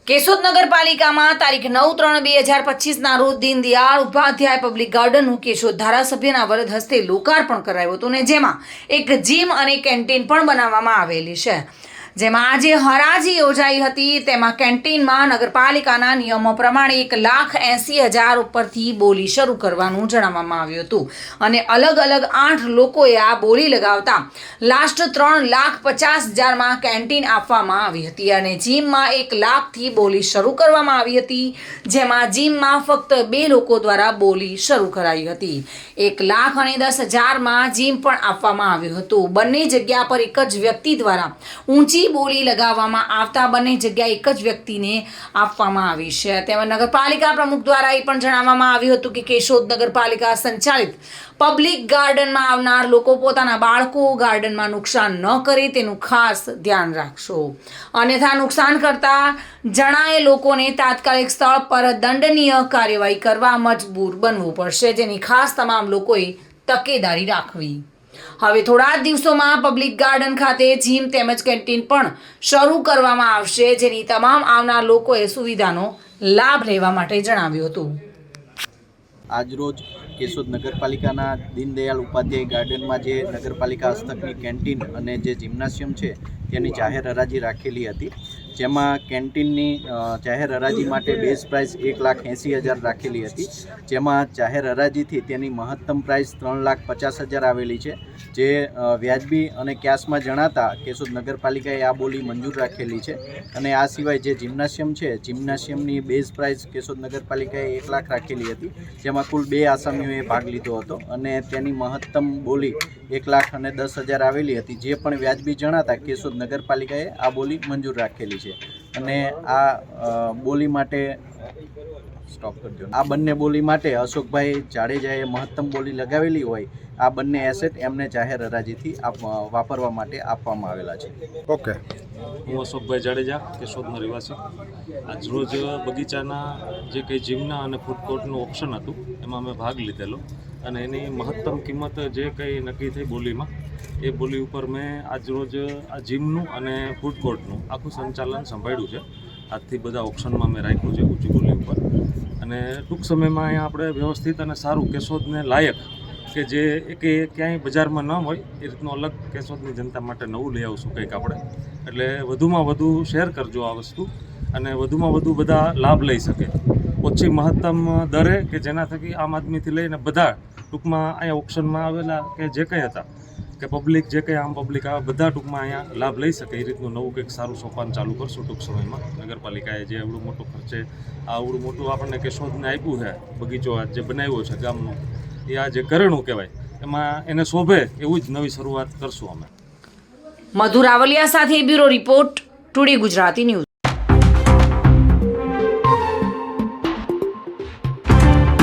કેશોદ નગરપાલિકામાં તારીખ 9/3/2025ના રોજ દીનદયાળ ઉપાધ્યાય પબ્લિક ગાર્ડનનું કેશોદ ધારાસભ્યના વરદ હસ્તે લોકાર્પણ કરાયું હતું, ને જેમાં એક જીમ અને કેન્ટીન પણ બનાવવામાં આવેલી છે। જેમાં આજે હરાજી યોજાઈ હતી। તેમાં કેન્ટીનમાં નગરપાલિકાના નિયમો પ્રમાણે 1,80,000 ઉપરથી બોલી શરૂ કરવાનું જણાવવામાં આવ્યું હતું, અને અલગ અલગ 8 લોકોએ આ બોલી લગાવતા લાસ્ટ 3,50,000માં કેન્ટીન આપવામાં આવી હતી, અને જીમમાં 1 લાખથી બોલી શરૂ કરવામાં આવી હતી। જેમાં જીમમાં ફક્ત 2 લોકો દ્વારા બોલી શરૂ કરાઈ હતી। 1,10,000માં જીમ પણ આપવામાં આવ્યું હતું। બંને જગ્યા પર એક જ વ્યક્તિ દ્વારા ઊંચી બોલી લગાવવામાં આવતા બંને જગ્યા એક જ વ્યક્તિને આપવામાં આવી છે। તેમજ નગરપાલિકા પ્રમુખ દ્વારા એ પણ જણાવવામાં આવ્યું હતું કે કેશોદ નગરપાલિકા સંચાલિત પબ્લિક ગાર્ડનમાં આવનાર લોકો પોતાના બાળકો ગાર્ડનમાં નુકસાન ન કરે તેનું ખાસ ધ્યાન રાખશો, અન્યથા નુકસાન કરતા જણાય લોકોને તાત્કાલિક સ્થળ પર દંડનીય કાર્યવાહી કરવા મજબૂર બનવું પડશે, જેની ખાસ તમામ લોકોએ તકેદારી રાખવી। હવે થોડા જ દિવસોમાં પબ્લિક ગાર્ડન ખાતે જીમ તેમજ કેન્ટીન પણ શરૂ કરવામાં આવશે, જેની તમામ આવનાર લોકોએ સુવિધાનો લાભ લેવા માટે જણાવ્યું હતું। આજરોજ કેશોદ નગરપાલિકાના દીનદયાળ ઉપાધ્યાય ગાર્ડનમાં જે નગરપાલિકા હસ્તકની કેન્ટીન અને જે જિમ્નાશિયમ છે તેની જાહેર હરાજી રાખેલી હતી, જેમાં કેન્ટીનની જાહેર હરાજી માટે બેઝ પ્રાઇસ 1,80,000 રાખેલી હતી, જેમાં જાહેર હરાજીથી તેની મહત્તમ પ્રાઇસ 3,50,000 આવેલી છે, જે વ્યાજબી અને ક્યાસમાં જણાતા કેશોદ નગરપાલિકાએ આ બોલી મંજૂર રાખેલી છે। અને આ સિવાય જે જિમ્નાશિયમ છે, જિમ્નાશિયમની બેઝ પ્રાઇસ કેશોદ નગરપાલિકાએ 1 લાખ રાખેલી હતી, જેમાં કુલ 2 આસામીઓએ ભાગ લીધો હતો, અને તેની મહત્તમ બોલી 1,10,000 આવેલી હતી, જે પણ વ્યાજબી જણાતા કેશોદ નગરપાલિકાએ આ બોલી મંજૂર રાખેલી છે। અને આ બોલી માટે આ બંને બોલી માટે અશોકભાઈ જાડેજાએ મહત્તમ બોલી લગાવેલી હોય આ બંને એસેટ એમને જાહેર હરાજીથી વાપરવા માટે આપવામાં આવેલા છે। ઓકે, હું અશોકભાઈ જાડેજા, કેશોદનો રહેવાસી। આજરોજ બગીચાના જે કંઈ જીમના અને ફૂડ કોર્ટનું ઓપ્શન હતું એમાં મેં ભાગ લીધેલો, અને એની મહત્તમ કિંમત જે કંઈ નક્કી થઈ બોલીમાં એ બોલી ઉપર મેં આજરોજ આ જીમનું અને ફૂડ કોર્ટનું આખું સંચાલન સંભાળ્યું છે। આજથી બધા ઓપ્શનમાં મેં રાખ્યું છે ઊંચી બોલી ઉપર, અને ટૂંક સમયમાં અહીંયા આપણે વ્યવસ્થિત અને સારું કેશોદને લાયક કે જે કે ક્યાંય બજારમાં ન હોય એ રીતનું અલગ કેશોદની જનતા માટે નવું લઈ આવશું કંઈક આપણે, એટલે વધુમાં વધુ શેર કરજો આ વસ્તુ, અને વધુમાં વધુ બધા લાભ લઈ શકે ઓછી મહત્તમ દરે, કે જેના થકી આમ આદમીથી લઈને બધા ટૂંકમાં અહીંયા ઓપ્શનમાં આવેલા કે જે કંઈ હતા કે પબ્લિક જે કંઈ આમ પબ્લિક આવે બધા ટૂંકમાં અહીંયા લાભ લઈ શકે એ રીતનું નવું કંઈક સારું સોપાન ચાલુ કરશું ટૂંક સમયમાં। નગરપાલિકાએ જે આવડું મોટું ખર્ચે આવડું મોટું આપણને કેશોદને આપ્યું છે, બગીચો જે બનાવ્યો છે ગામનો, એ આ જે ઘરેણું કહેવાય એમાં એને શોભે એવું જ નવી શરૂઆત કરશું અમે। મધુ રાવલિયા સાથે bureau report, today Gujarati news.